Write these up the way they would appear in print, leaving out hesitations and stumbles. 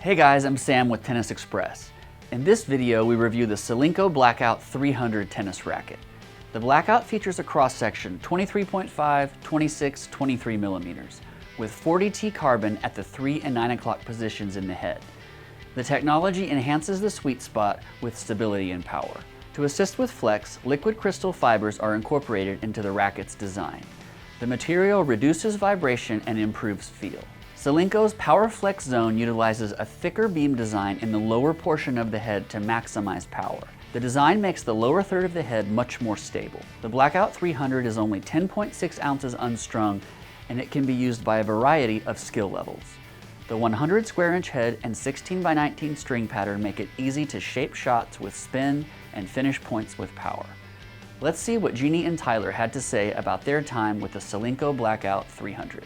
Hey guys, I'm Sam with Tennis Express. In this video, we review the Solinco Blackout 300 tennis racket. The Blackout features a cross-section 23.5, 26, 23 millimeters, with 40T carbon at the 3 and 9 o'clock positions in the head. The technology enhances the sweet spot with stability and power. To assist with flex, liquid crystal fibers are incorporated into the racket's design. The material reduces vibration and improves feel. Solinco's Power Flex Zone utilizes a thicker beam design in the lower portion of the head to maximize power. The design makes the lower third of the head much more stable. The Blackout 300 is only 10.6 ounces unstrung, and it can be used by a variety of skill levels. The 100 square inch head and 16 by 19 string pattern make it easy to shape shots with spin and finish points with power. Let's see what Jeannie and Tyler had to say about their time with the Solinco Blackout 300.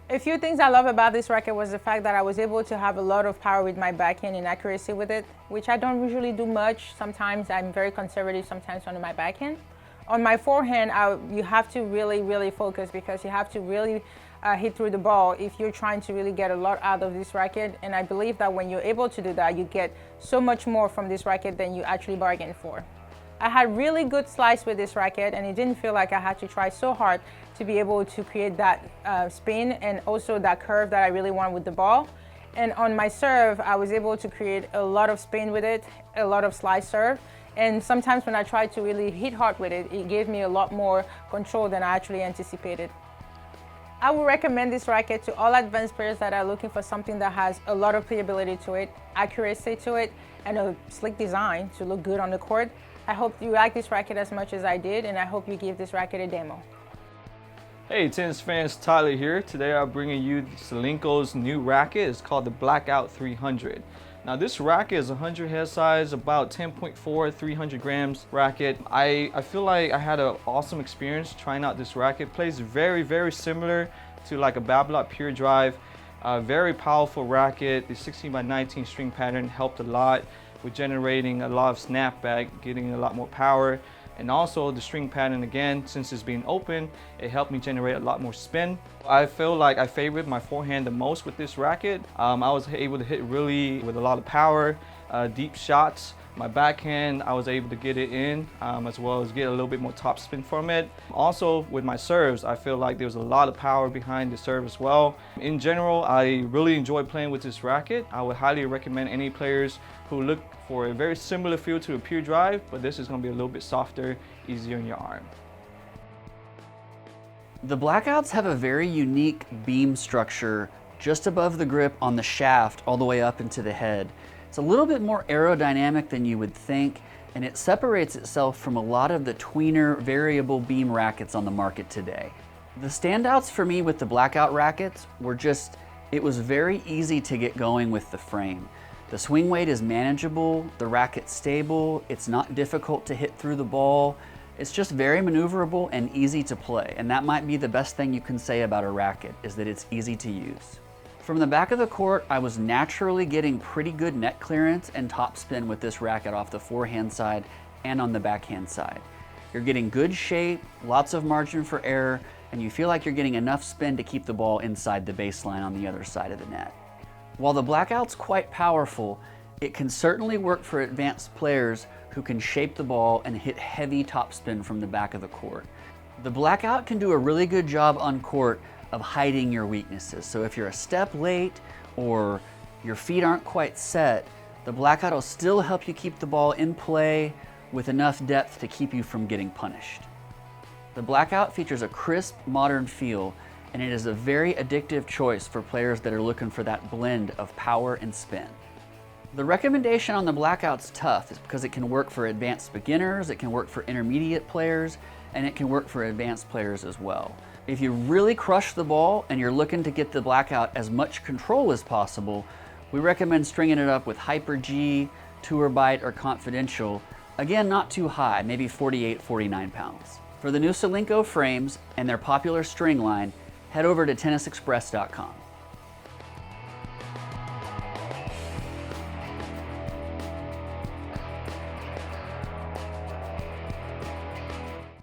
A few things I love about this racket was the fact that I was able to have a lot of power with my backhand and accuracy with it, which I don't usually do much. Sometimes I'm very conservative, sometimes on my backhand. On my forehand, you have to really focus because you have to really hit through the ball if you're trying to really get a lot out of this racket. And I believe that when you're able to do that, you get so much more from this racket than you actually bargained for. I had really good slice with this racket, and it didn't feel like I had to try so hard to be able to create that spin and also that curve that I really want with the ball. And on my serve, I was able to create a lot of spin with it, a lot of slice serve. And sometimes when I tried to really hit hard with it, it gave me a lot more control than I actually anticipated. I would recommend this racket to all advanced players that are looking for something that has a lot of playability to it, accuracy to it, and a slick design to look good on the court. I hope you like this racket as much as I did, and I hope you give this racket a demo. Hey tennis fans, Tyler here. Today I'm bringing you Solinco's new racket. It's called the Blackout 300. Now this racket is 100 head size, about 10.4, 300 grams racket. I feel like I had an awesome experience trying out this racket. Plays very similar to like a Blackout Pure Drive. Very powerful racket. The 16 by 19 string pattern helped a lot with generating a lot of snapback, getting a lot more power. And also the string pattern, again, since it's being open, it helped me generate a lot more spin. I feel like I favored my forehand the most with this racket. I was able to hit really with a lot of power, deep shots. My backhand, I was able to get it in, as well as get a little bit more top spin from it. Also with my serves, I feel like there was a lot of power behind the serve as well. In general, I really enjoyed playing with this racket. I would highly recommend any players who look for a very similar feel to a Pure Drive, but this is going to be a little bit softer, easier in your arm. The Blackouts have a very unique beam structure just above the grip on the shaft all the way up into the head. It's a little bit more aerodynamic than you would think, and it separates itself from a lot of the tweener variable beam rackets on the market today. The standouts for me with the Blackout rackets were just, it was very easy to get going with the frame. The swing weight is manageable, the racket's stable, it's not difficult to hit through the ball. It's just very maneuverable and easy to play, and that might be the best thing you can say about a racket, is that it's easy to use. From the back of the court, I was naturally getting pretty good net clearance and topspin with this racket off the forehand side and on the backhand side. You're getting good shape, lots of margin for error, and you feel like you're getting enough spin to keep the ball inside the baseline on the other side of the net. While the Blackout's quite powerful, it can certainly work for advanced players who can shape the ball and hit heavy topspin from the back of the court. The Blackout can do a really good job on court of hiding your weaknesses. So if you're a step late or your feet aren't quite set, the Blackout will still help you keep the ball in play with enough depth to keep you from getting punished. The Blackout features a crisp, modern feel, and it is a very addictive choice for players that are looking for that blend of power and spin. The recommendation on the Blackout's tough is because it can work for advanced beginners, it can work for intermediate players, and it can work for advanced players as well. If you really crush the ball and you're looking to get the Blackout as much control as possible, we recommend stringing it up with Hyper G, Tour Bite, or Confidential. Again, not too high, maybe 48, 49 pounds. For the new Solinco frames and their popular string line, head over to tennisexpress.com.